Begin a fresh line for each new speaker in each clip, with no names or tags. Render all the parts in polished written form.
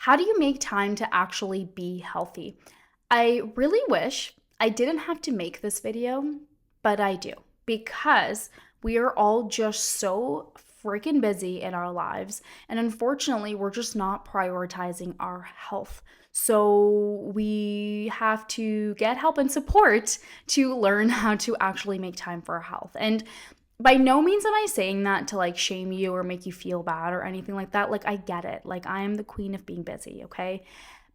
How do you make time to actually be healthy? I really wish I didn't have to make this video, but I do because we are all just so freaking busy in our lives. And unfortunately, we're just not prioritizing our health. So we have to get help and support to learn how to actually make time for our health. And by no means am I saying that to like shame you or make you feel bad or anything like that. Like, I get it. Like, I am the queen of being busy, okay?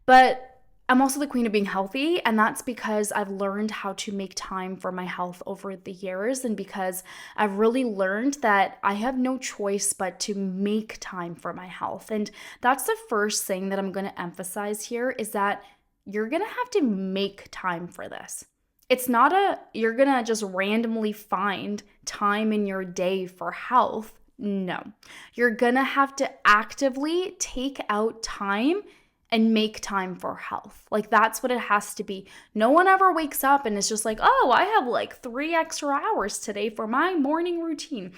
But I'm also the queen of being healthy, and that's because I've learned how to make time for my health over the years, and because I've really learned that I have no choice but to make time for my health. And that's the first thing that I'm going to emphasize here is that you're going to have to make time for this. It's not you're going to just randomly find time in your day for health. No. You're going to have to actively take out time and make time for health. Like, that's what it has to be. No one ever wakes up and is just like, oh, I have like 3 extra hours today for my morning routine.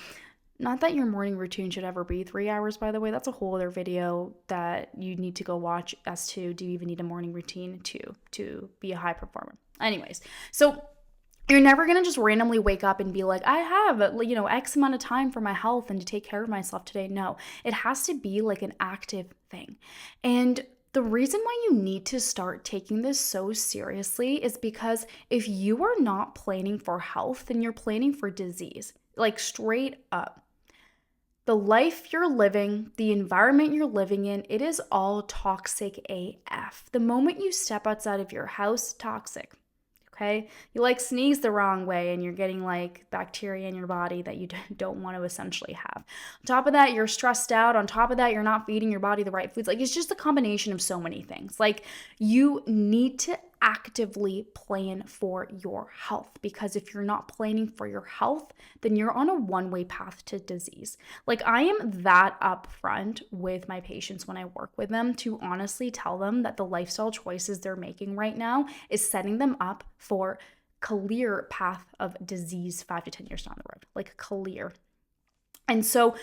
Not that your morning routine should ever be 3 hours, by the way. That's a whole other video that you need to go watch as to, do you even need a morning routine to be a high performer? Anyways, so you're never going to just randomly wake up and be like, I have, X amount of time for my health and to take care of myself today. No, it has to be like an active thing. And the reason why you need to start taking this so seriously is because if you are not planning for health, then you're planning for disease. Like, straight up. The life you're living, the environment you're living in, it is all toxic AF. The moment you step outside of your house, toxic. Okay? You like sneeze the wrong way and you're getting like bacteria in your body that you don't want to essentially have. On top of that, you're stressed out. On top of that, you're not feeding your body the right foods. Like, it's just a combination of so many things. Like, you need to actively plan for your health, because if you're not planning for your health, then you're on a one-way path to disease. Like, I am that upfront with my patients when I work with them to honestly tell them that the lifestyle choices they're making right now is setting them up for clear path of disease 5 to 10 years down the road, like clear. And so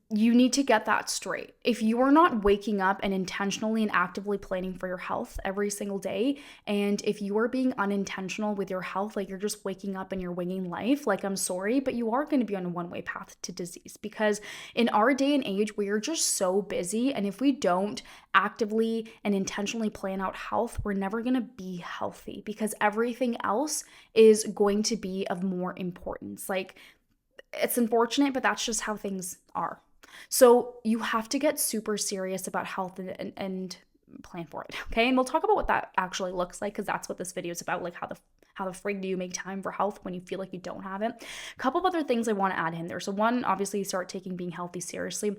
you need to get that straight. If you are not waking up and intentionally and actively planning for your health every single day, and if you are being unintentional with your health, like you're just waking up and you're winging life, like, I'm sorry, but you are going to be on a one-way path to disease, because in our day and age, we are just so busy. And if we don't actively and intentionally plan out health, we're never going to be healthy, because everything else is going to be of more importance. Like, it's unfortunate, but that's just how things are. So you have to get super serious about health and plan for it, okay? And we'll talk about what that actually looks like, because that's what this video is about, like how the frig do you make time for health when you feel like you don't have it. A couple of other things I want to add in there. So one, obviously, start taking being healthy seriously.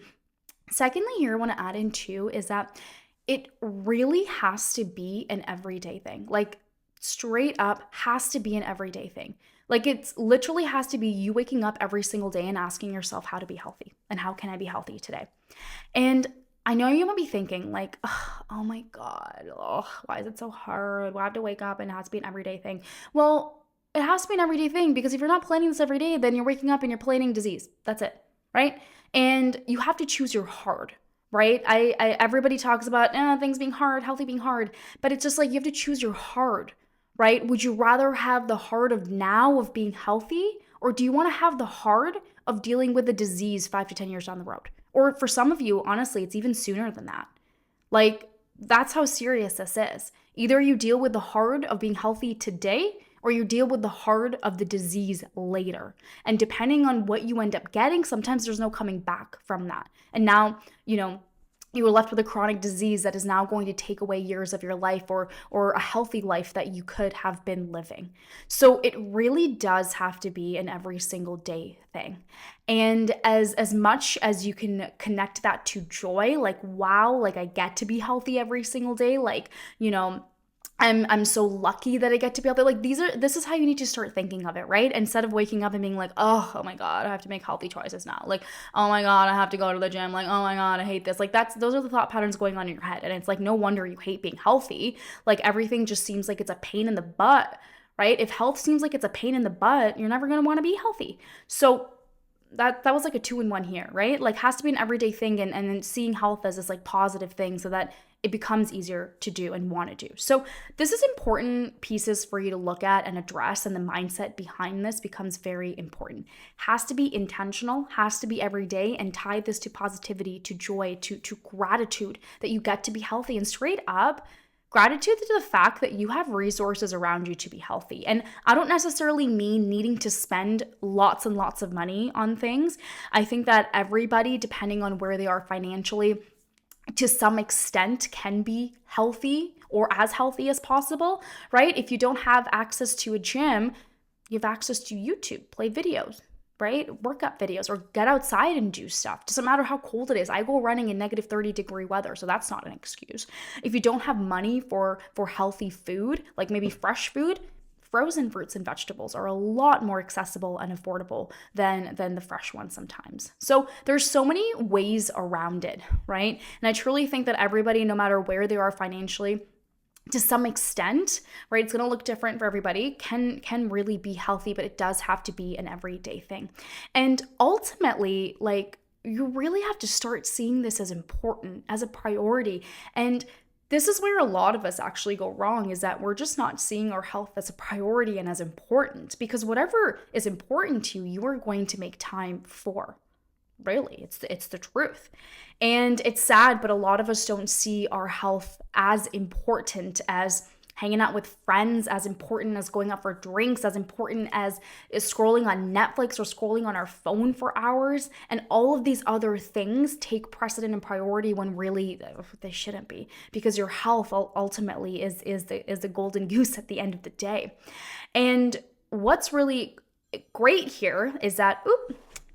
Secondly, here I want to add in too is that it really has to be an everyday thing. Like, straight up has to be an everyday thing. Like, it's literally has to be you waking up every single day and asking yourself how to be healthy and how can I be healthy today? And I know you might be thinking like, oh my God, why is it so hard? Why I have to wake up and it has to be an everyday thing? Well, it has to be an everyday thing because if you're not planning this every day, then you're waking up and you're planning disease. That's it, right? And you have to choose your hard, right? Everybody talks about things being hard, healthy being hard, but it's just like you have to choose your hard. Right? Would you rather have the hard of now of being healthy, or do you want to have the hard of dealing with a disease 5 to 10 years down the road? Or for some of you, honestly, it's even sooner than that. Like, that's how serious this is. Either you deal with the hard of being healthy today, or you deal with the hard of the disease later. And depending on what you end up getting, sometimes there's no coming back from that. And now, you were left with a chronic disease that is now going to take away years of your life or a healthy life that you could have been living. So it really does have to be an every single day thing. And as much as you can connect that to joy, like, wow, like I get to be healthy every single day, like, I'm so lucky that I get to be out there. Like, this is how you need to start thinking of it, right? Instead of waking up and being like, oh my God, I have to make healthy choices now. Like, oh my God, I have to go to the gym. Like, oh my God, I hate this. Like, those are the thought patterns going on in your head. And it's like, no wonder you hate being healthy. Like, everything just seems like it's a pain in the butt, right? If health seems like it's a pain in the butt, you're never going to want to be healthy. So that was like a 2-in-1 here, right? Like has to be an everyday thing, and then seeing health as this like positive thing so that it becomes easier to do and want to do. So this is important pieces for you to look at and address, and the mindset behind this becomes very important. Has to be intentional, has to be every day, and tie this to positivity, to joy, to gratitude that you get to be healthy, and straight up gratitude to the fact that you have resources around you to be healthy. And I don't necessarily mean needing to spend lots and lots of money on things. I think that everybody, depending on where they are financially, to some extent can be healthy or as healthy as possible, right? If you don't have access to a gym, you have access to YouTube, play videos, right? Workout videos, or get outside and do stuff. Doesn't matter how cold it is. I go running in negative 30-degree weather, so that's not an excuse. If you don't have money for healthy food, like maybe fresh food, frozen fruits and vegetables are a lot more accessible and affordable than the fresh ones sometimes. So there's so many ways around it, right? And I truly think that everybody, no matter where they are financially, to some extent, right, it's going to look different for everybody, can really be healthy, but it does have to be an everyday thing. And ultimately, like, you really have to start seeing this as important, as a priority. And this is where a lot of us actually go wrong, is that we're just not seeing our health as a priority and as important, because whatever is important to you, you are going to make time for. Really, it's the truth. And it's sad, but a lot of us don't see our health as important as hanging out with friends, as important as going out for drinks, as important as is scrolling on Netflix or scrolling on our phone for hours. And all of these other things take precedent and priority when really they shouldn't be, because your health ultimately is the golden goose at the end of the day. And what's really great here is that,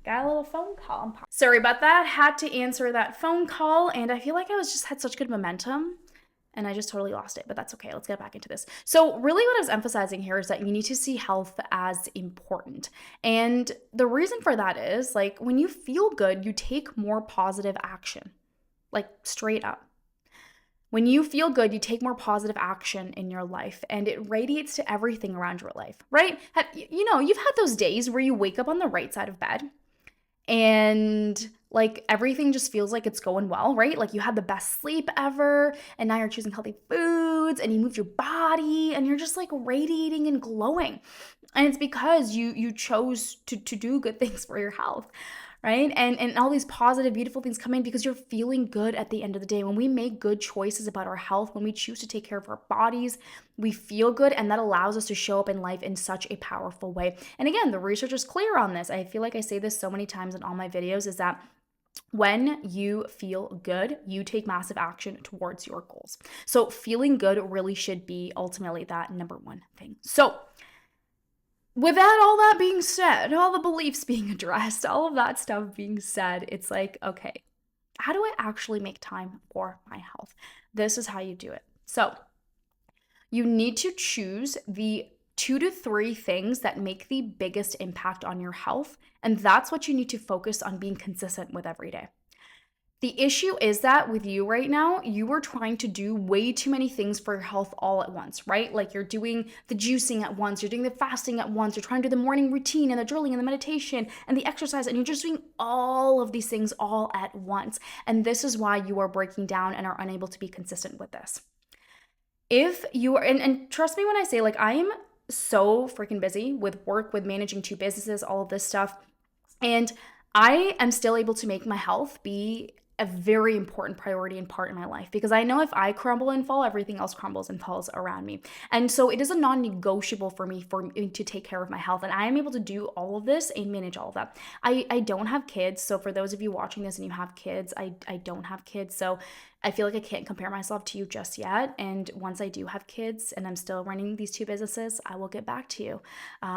got a little phone call. Sorry about that. Had to answer that phone call, and I feel like I had such good momentum, and I just totally lost it, but that's okay. Let's get back into this. So really what I was emphasizing here is that you need to see health as important. And the reason for that is, like, when you feel good, you take more positive action, like straight up. When you feel good, you take more positive action in your life, and it radiates to everything around your life, right? You've had those days where you wake up on the right side of bed, and like everything just feels like it's going well, right? Like you had the best sleep ever, and now you're choosing healthy foods, and you moved your body, and you're just like radiating and glowing. And it's because you chose to do good things for your health, right? And all these positive, beautiful things come in because you're feeling good at the end of the day. When we make good choices about our health, when we choose to take care of our bodies, we feel good, and that allows us to show up in life in such a powerful way. And again, the research is clear on this. I feel like I say this so many times in all my videos, is that when you feel good, you take massive action towards your goals. So feeling good really should be ultimately that number one thing. So with all that being said, all the beliefs being addressed, all of that stuff being said, it's like, okay, how do I actually make time for my health? This is how you do it. So you need to choose the 2 to 3 things that make the biggest impact on your health, and that's what you need to focus on being consistent with every day. The issue is that with you right now, you are trying to do way too many things for your health all at once, right? Like you're doing the juicing at once, you're doing the fasting at once, you're trying to do the morning routine and the journaling and the meditation and the exercise, and you're just doing all of these things all at once. And this is why you are breaking down and are unable to be consistent with this. If you are, and trust me when I say, like, I am so freaking busy with work, with managing 2 businesses, all of this stuff, and I am still able to make my health be a very important priority and part in my life, because I know if I crumble and fall, everything else crumbles and falls around me. And so it is a non-negotiable for me to take care of my health, and I am able to do all of this and manage all of that. I don't have kids, so for those of you watching this and you have kids, I don't have kids, so I feel like I can't compare myself to you just yet. And once I do have kids and I'm still running these 2 businesses, I will get back to you,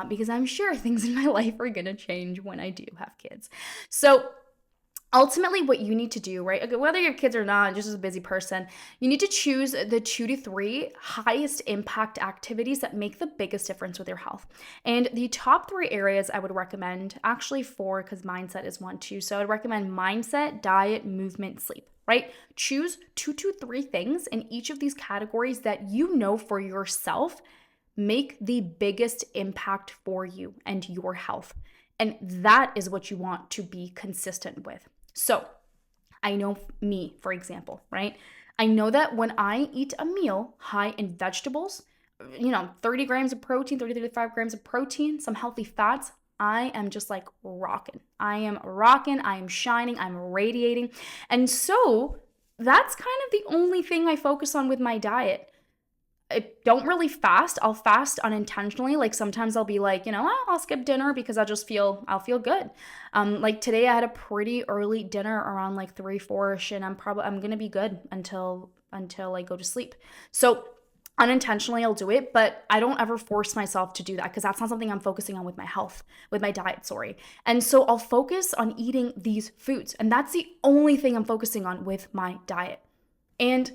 because I'm sure things in my life are gonna change when I do have kids. So ultimately, what you need to do, right, okay, whether you have kids or not, just as a busy person, you need to choose the 2 to 3 highest impact activities that make the biggest difference with your health. And the top 3 areas I would recommend, actually 4, because mindset is one too. So I would recommend mindset, diet, movement, sleep, right? Choose 2 to 3 things in each of these categories that you know for yourself make the biggest impact for you and your health. And that is what you want to be consistent with. So I know me, for example, right? I know that when I eat a meal high in vegetables, 30 grams of protein, 30, 35 grams of protein, some healthy fats, I am just like rocking. I am rocking. I am shining. I'm radiating. And so that's kind of the only thing I focus on with my diet. I don't really fast. I'll fast unintentionally. Like sometimes I'll be like, I'll skip dinner because I'll feel good. Like today I had a pretty early dinner around like 3, 4ish, and I'm gonna be good until I go to sleep. So unintentionally I'll do it, but I don't ever force myself to do that because that's not something I'm focusing on with my health, with my diet, sorry. And so I'll focus on eating these foods, and that's the only thing I'm focusing on with my diet. And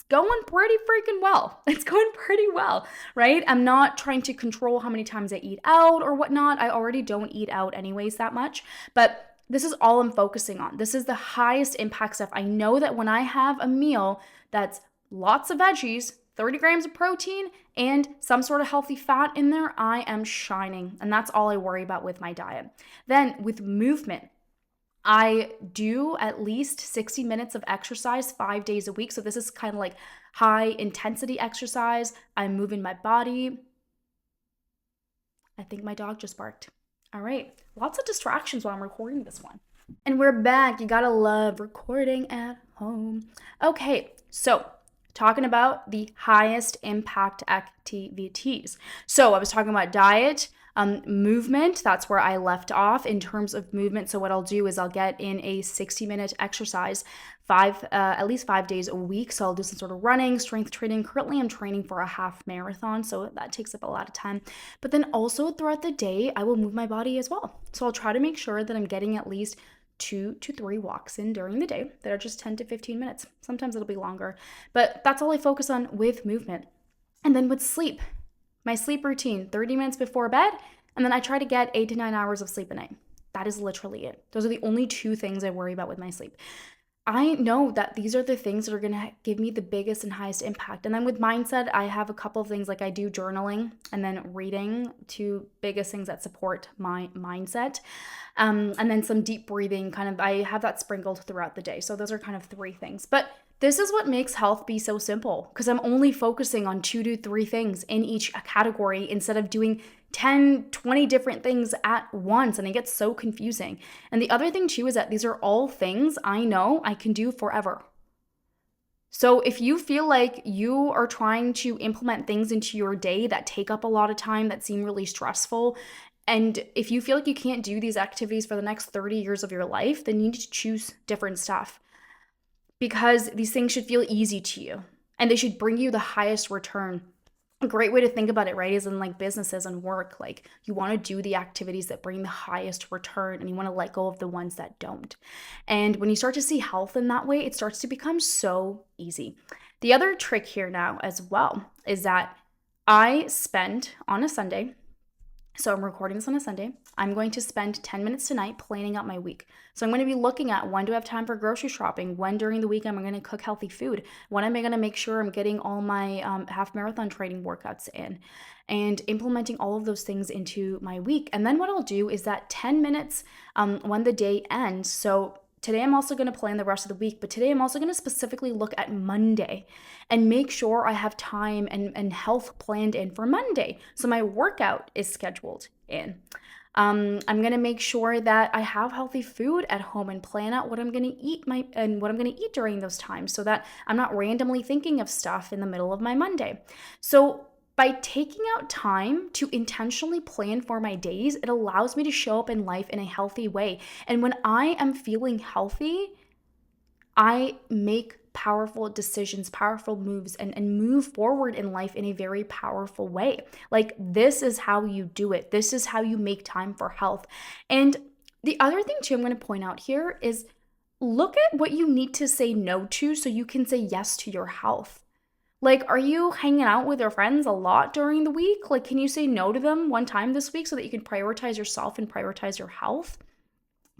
going pretty freaking well. It's going pretty well, right? I'm not trying to control how many times I eat out or whatnot. I already don't eat out anyways that much, but this is all I'm focusing on. This is the highest impact stuff. I know that when I have a meal that's lots of veggies, 30 grams of protein, and some sort of healthy fat in there, I am shining. And that's all I worry about with my diet. Then with movement, I do at least 60 minutes of exercise 5 days a week. So this is kind of like high intensity exercise. I'm moving my body. I think my dog just barked. All right. Lots of distractions while I'm recording this one. And we're back. You gotta love recording at home. Okay. So talking about the highest impact activities. So I was talking about diet, movement. That's where I left off in terms of movement. So what I'll do is I'll get in a 60-minute exercise at least 5 days a week. So I'll do some sort of running, strength training. Currently I'm training for a half marathon, so that takes up a lot of time. But then also throughout the day, I will move my body as well. So I'll try to make sure that I'm getting at least 2 to 3 walks in during the day that are just 10 to 15 minutes. Sometimes it'll be longer, but that's all I focus on with movement. And then with sleep, my sleep routine, 30 minutes before bed, and then I try to get 8 to 9 hours of sleep a night. That is literally it. Those are the only 2 things I worry about with my sleep. I know that these are the things that are going to give me the biggest and highest impact. And then with mindset, I have a couple of things, like I do journaling and then reading, 2 biggest things that support my mindset. And then some deep breathing, I have that sprinkled throughout the day. So those are kind of 3 things. But this is what makes health be so simple, because I'm only focusing on 2 to 3 things in each category instead of doing 10, 20 different things at once, and it gets so confusing. And the other thing too is that these are all things I know I can do forever. So if you feel like you are trying to implement things into your day that take up a lot of time, that seem really stressful, and if you feel like you can't do these activities for the next 30 years of your life, then you need to choose different stuff, because these things should feel easy to you and they should bring you the highest return. A great way to think about it, right, is in like businesses and work. Like you want to do the activities that bring the highest return and you want to let go of the ones that don't. And when you start to see health in that way, it starts to become so easy. The other trick here now as well is that I spend on a Sunday, so I'm recording this on a Sunday, I'm going to spend 10 minutes tonight planning out my week. So I'm going to be looking at, when do I have time for grocery shopping? When during the week am I going to cook healthy food? When am I going to make sure I'm getting all my half marathon training workouts in? And implementing all of those things into my week. And then what I'll do is that 10 minutes when the day ends, so today I'm also going to plan the rest of the week, but today I'm also going to specifically look at Monday and make sure I have time and health planned in for Monday. So my workout is scheduled in. I'm going to make sure that I have healthy food at home and plan out what I'm going to eat during those times, so that I'm not randomly thinking of stuff in the middle of my Monday. So by taking out time to intentionally plan for my days, it allows me to show up in life in a healthy way. And when I am feeling healthy, I make powerful decisions, powerful moves, and move forward in life in a very powerful way. Like, this is how you do it. This is how you make time for health. And the other thing too I'm going to point out here is, look at what you need to say no to so you can say yes to your health. Like, are you hanging out with your friends a lot during the week? Like, can you say no to them one time this week so that you can prioritize yourself and prioritize your health?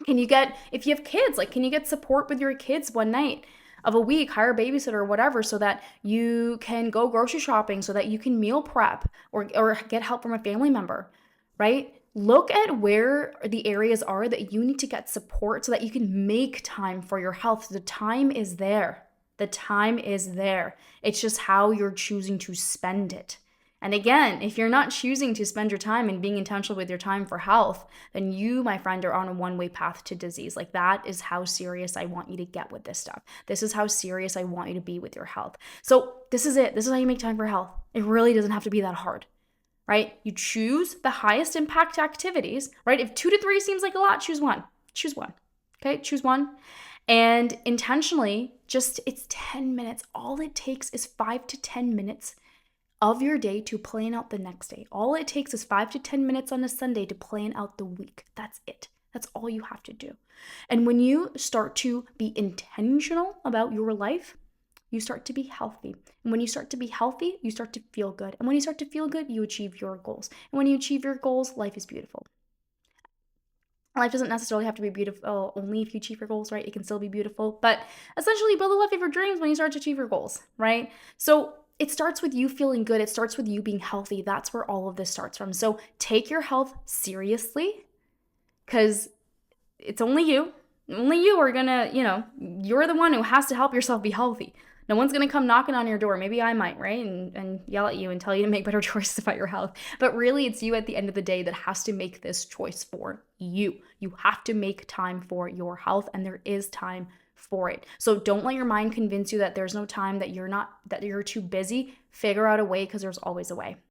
If you have kids, like, can you get support with your kids one night of a week, hire a babysitter or whatever, so that you can go grocery shopping, so that you can meal prep or get help from a family member, right? look at where the areas are that you need to get support so that you can make time for your health. The time is there. The time is there. It's just how you're choosing to spend it. And again, if you're not choosing to spend your time and being intentional with your time for health, then you, my friend, are on a one-way path to disease. Like, that is how serious I want you to get with this stuff. This is how serious I want you to be with your health. So this is it. This is how you make time for health. It really doesn't have to be that hard, right? You choose the highest impact activities, right? If 2 to 3 seems like a lot, choose one. Choose one. Okay, choose one. And intentionally, it's 10 minutes. All it takes is 5 to 10 minutes of your day to plan out the next day. All it takes is 5 to 10 minutes on a Sunday to plan out the week. That's it. That's all you have to do. And when you start to be intentional about your life, you start to be healthy. And when you start to be healthy, you start to feel good. And when you start to feel good, you achieve your goals. And when you achieve your goals, life is beautiful. Life doesn't necessarily have to be beautiful only if you achieve your goals, right? It can still be beautiful. But essentially, build a life of your dreams when you start to achieve your goals, right? So it starts with you feeling good. It starts with you being healthy. That's where all of this starts from. So take your health seriously, because it's only you. Only you are gonna, you're the one who has to help yourself be healthy. No one's gonna come knocking on your door. Maybe I might, right? And yell at you and tell you to make better choices about your health. But really, it's you at the end of the day that has to make this choice for you. You have to make time for your health, and there is time for it. So don't let your mind convince you that there's no time, that you're too busy. Figure out a way, because there's always a way.